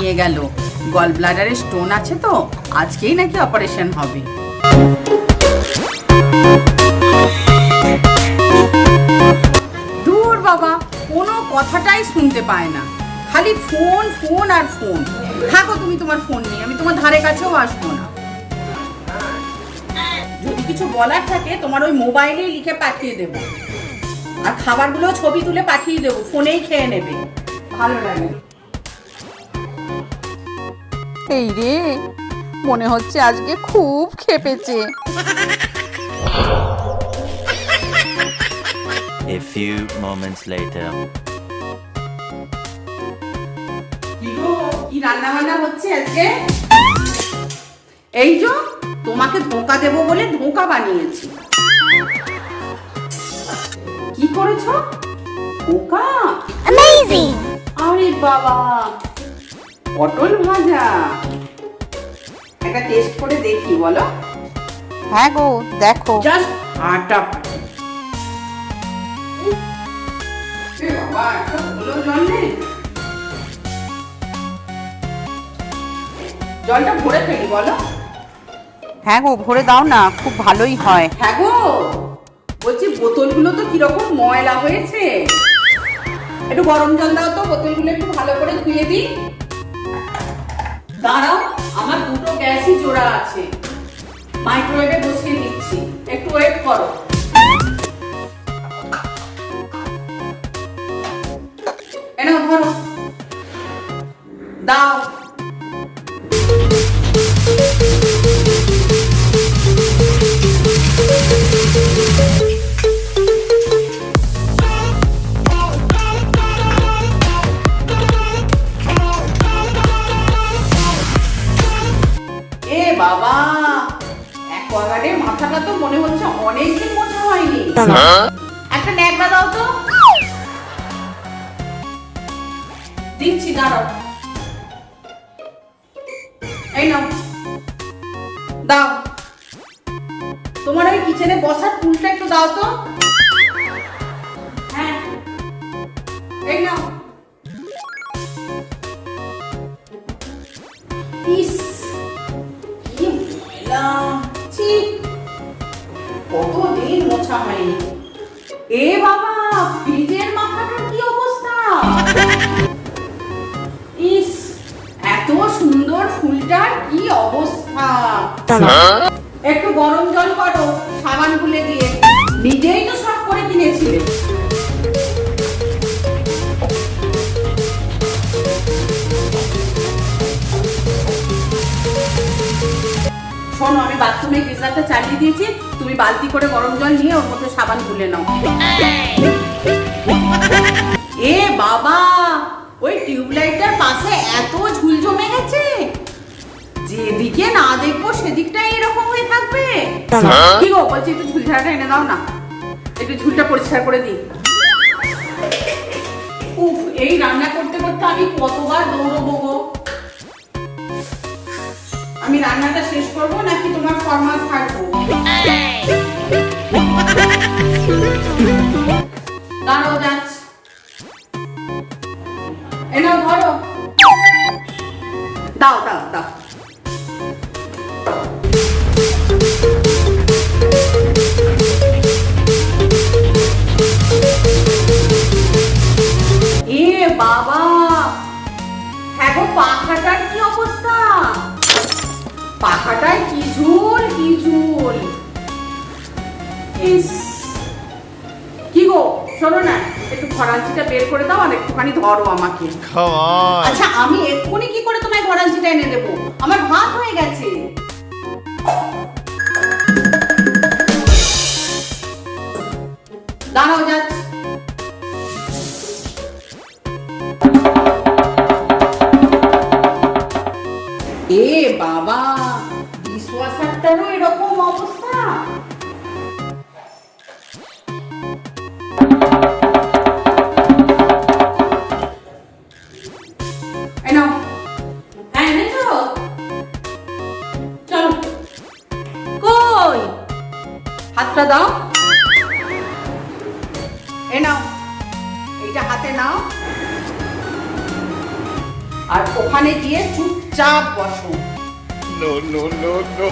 নিয়ে গেল, গল ব্লাডারে স্টোন আছে তো, আজকেই নাকি অপারেশন হবে। দূর বাবা, কোনো কথাটাই শুনতে পায় না, খালি ফোন ফোন আর ফোন। থাকো তুমি তোমার ফোন নিয়ে, আমি তোমার ধারে কাছেও আসবো না। যদি কিছু বলার থাকে তোমার ওই মোবাইলেই লিখে পাঠিয়ে দেবো, আর খাবারগুলো ছবি তুলে পাঠিয়ে দেবো, ফোনেই খেয়ে নেবে, ভালো লাগে। এই রে, মনে হচ্ছে আজকে খুব খেপেছে। A few moments later. কি রান্না বান্না হচ্ছে আজকে? এই যে তোমাকে ধোঁকা দেবো বলে ধোঁকা বানিয়েছি। কি করেছো? ধোঁকা? Amazing! আরে বাবা, পটল ভাজা। একটা টেস্ট করে দেখি, বলো। হ্যাঁ গো, দেখো। জাস্ট ফাটাফাটি। এ বাবা, একটা ভালো জল নেই? জলটা ভরে ফেলি, বলো। হ্যাঁ গো, ভরে দাও না, খুব ভালোই হয়। হ্যাঁ গো, বলছি বোতলগুলো তো কিরকম ময়লা হয়েছে, একটু গরম জল দাও তো, বোতলগুলো একটু ভালো করে ধুয়ে দিই। দাঁড়াও, আমার দুটো গ্যাসই জোড়া আছে, মাইক্রোওয়েভে বসিয়ে দিচ্ছি, একটু ওয়েট করো। এনাও ধরো, দাও। বাবা, অ্যাকোয়াগার্ডে মাথাটা তো মনে হচ্ছে অনেকদিন মোছা হয়নি। একটা ন্যাকড়া দাও তো। দিচ্ছি, দাঁড়াও। এই নাও, দাও। তোমার ওই কিচেনে বসার টুলটা একটু দাও তো। হ্যাঁ, এই নাও। ইস, কতদিন মোছা হয়নি। এ বাবা, ফ্রিজের মাথাটার কি অবস্থা! ইস, এত সুন্দর ফুলটার কি অবস্থা! একটু গরম জল করো সাবান গুলে দিয়ে, নিজেই তো সব করে কিনেছিলে। শোনো, আমি বাথরুমে গিজারটা চালিয়ে দিয়েছি, তুমি বালতি করে গরম জল নিয়ে ওর মধ্যে সাবান গুলে নাও। এ বাবা, ওই টিউবলাইটটার পাশে এত ঝুল জমে গেছে, যেদিকে না দেখবো সেদিকটাই এরকম হয়ে থাকবে। কি গো, বলছি একটু ঝুল ঝাড়াটা এনে দাও না, একটু ঝুলটা পরিষ্কার করে দিই। উফ, এই রান্না করতে করতে আমি কতবার দৌড়বো গো। আমি রান্নাটা শেষ করবো নাকি তোমার ফরমাল থাকবো? দাঁড়াও, যাচ্ছি। এনাও ধরো, দাও দাও দাও। এ বাবা, হ্যাঁ গো, পাখাটার কি অবস্থা! পাখাটায় কি ঝুল, কি ঝুল! ইস, কি গো, শোনো না, একটু ঘরাঞ্চিটা বের করে দাও আর একটুখানি ধরো আমাকে। আচ্ছা, আমি এক্ষুনি কি করে তোমায় ঘরাঞ্চিটা এনে দেবো? আমার ভাত হয়ে গেছে। দাঁড়াও, যাচ্ছি। এ বাবা, ডিশওয়াশারটারও এরকম অবস্থা! হ্যাঁ, এনেছো? চলো। কই, হাতটা দাও। এ নাও, এইটা হাতে নাও, আর ওখানে গিয়ে চুপচাপ বসো। No, no, no, no.